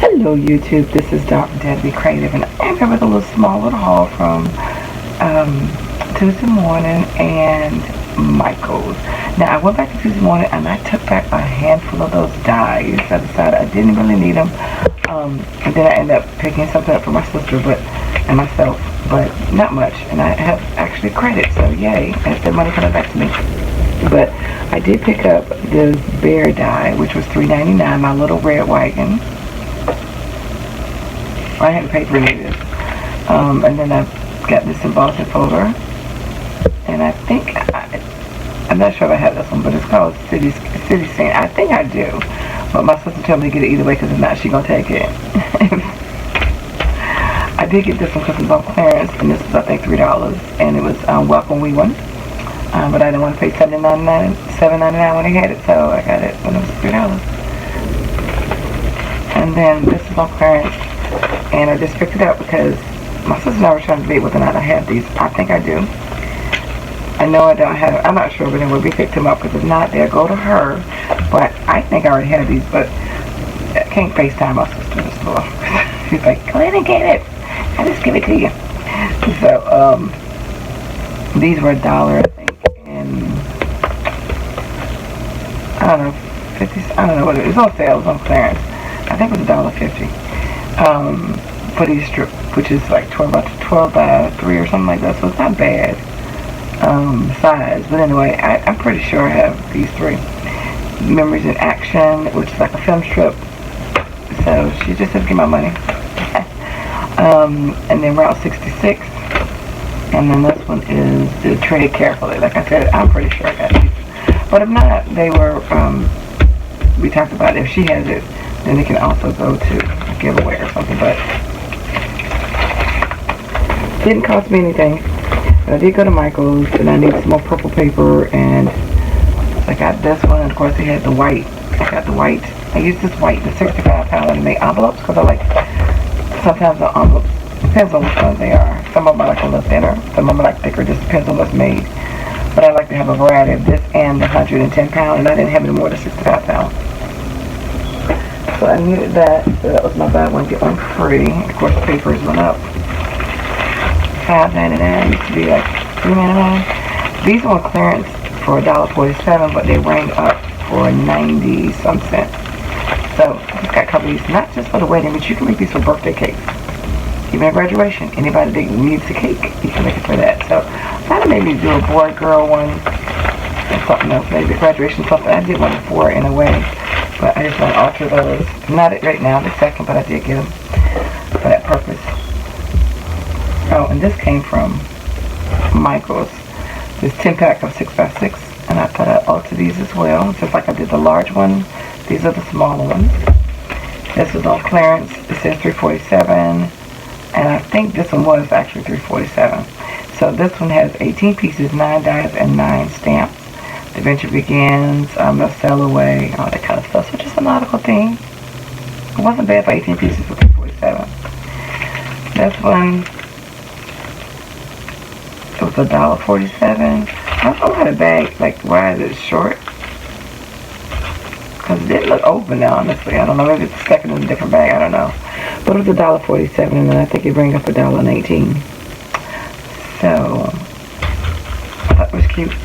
Hello YouTube, this is DaretoBeCreative, and I'm here with a small little haul from Tuesday Morning and Michael's. Now I went back to Tuesday Morning and I took back a handful of those dies. I decided I didn't really need them, and then I ended up picking something up for my sister and myself, but not much, and I have actually credit, so yay, that's the money coming back to me. But I did pick up this bear die, which was $3.99, my little red wagon. I hadn't paid for any of this. And then I got this embossing folder. And I think, I'm not sure if I have this one, but it's called City Scene. I think I do. But my sister told me to get it either way, because if not, she's going to take it. I did get this one because it was on clearance, and this was, I think, $3. And it was Welcome We One. But I didn't want to pay $7.99 when I had it, so I got it when it was $3. And then this is on clearance. And I just picked it up because my sister and I were trying to debate whether or not I have these. I think I do. I know I don't have, I'm not sure, but then we picked them up, because if not, they'll go to her. But I think I already have these, but I can't FaceTime my sister this little. She's like, go ahead and get it. I'll just give it to you. So, these were $1, I think, and I don't know, 50, I don't know what it is. It was on sale, it was on clearance. I think it was $1.50. For these strips, which is like 12 by 3 or something like that, so it's not bad size. But anyway, I'm pretty sure I have these three. Memories in Action, which is like a film strip. So she just said, "Give my money." And then Route 66, and then this one is the Tread Carefully. Like I said, I'm pretty sure I got these. But if not, they were. We talked about if she has it, then it can also go to a giveaway or something, but it didn't cost me anything. But I did go to Michael's, and I need some more purple paper, and I got this one, and of course they had the white. I got the white. I used this white, the 65 pound, to make envelopes, because I like, sometimes the envelopes, depends on which ones they are. Some of them are like a little thinner, some of them are like thicker, just depends on what's made. But I like to have a variety of this and the 110 pound, and I didn't have any more than 65 pound. So I needed that, so that was my buy one, get one free. Of course, the papers went up. $5.99, used to be like $3.99. These are on clearance for $1.47, but they rang up for 90-some cents. So I just got a couple of these, not just for the wedding, but you can make these for birthday cakes. Even at graduation, anybody that needs a cake, you can make it for that. So I thought maybe do a boy-girl one, or something else, maybe graduation something. I did one before in a way. But I just want to alter those. Not right now, the second, but I did get them for that purpose. Oh, and this came from Michael's. This 10-pack of 6x6. And I thought I'd alter these as well. Just like I did the large one, these are the smaller ones. This was on clearance. It says $3.47. And I think this one was actually $3.47. So this one has 18 pieces, 9 dies, and 9 stamps. The Adventure Begins, They'll Sail Away, all that kind of stuff. So just a nautical theme. It wasn't bad for 18 pieces for $3.47. This one, it was $1.47. I don't know how the bag, like, why is it short? Because it didn't look open now, honestly. I don't know, maybe it's stuck in a different bag, I don't know. But it was $1.47, and then I think it brings up $1.18. So, I thought it was cute.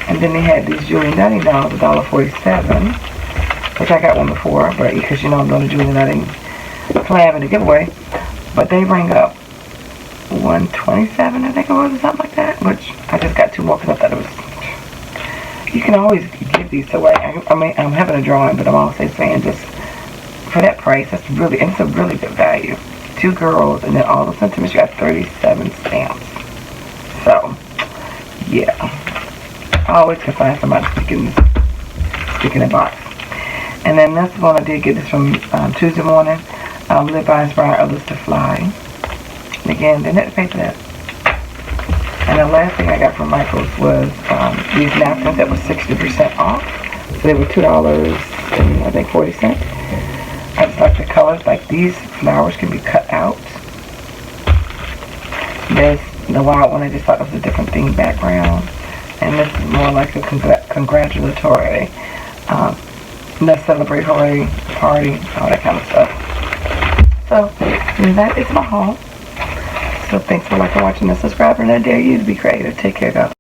And then they had these Julie Nutting dolls, $1.47, which I got one before, but because you know I'm doing a Julie Nutting collab in a giveaway. But they bring up $1.27, I think it was, or something like that. Which I just got 2 more because I thought it was. You can always give these away. I mean, I'm having a drawing, but I'm also saying just for that price, that's really, and it's a really good value. 2 girls, and then all the sentiments, you got 37 stamps. So, yeah. I always can find somebody sticking in a box. And then this one, I did get this from Tuesday Morning. Live by Inspiring Others to Fly. And again, didn't have to pay for that. And the last thing I got from Michael's was these napkins that were 60% off. So they were $2.40. I just like the colors. Like these flowers can be cut out. There's the wild one, I just thought it was a different theme background. And this is more like a congratulatory, the celebratory party, all that kind of stuff. So that is my haul. So thanks for liking, watching, and subscribing. I dare you to be creative. Take care, guys.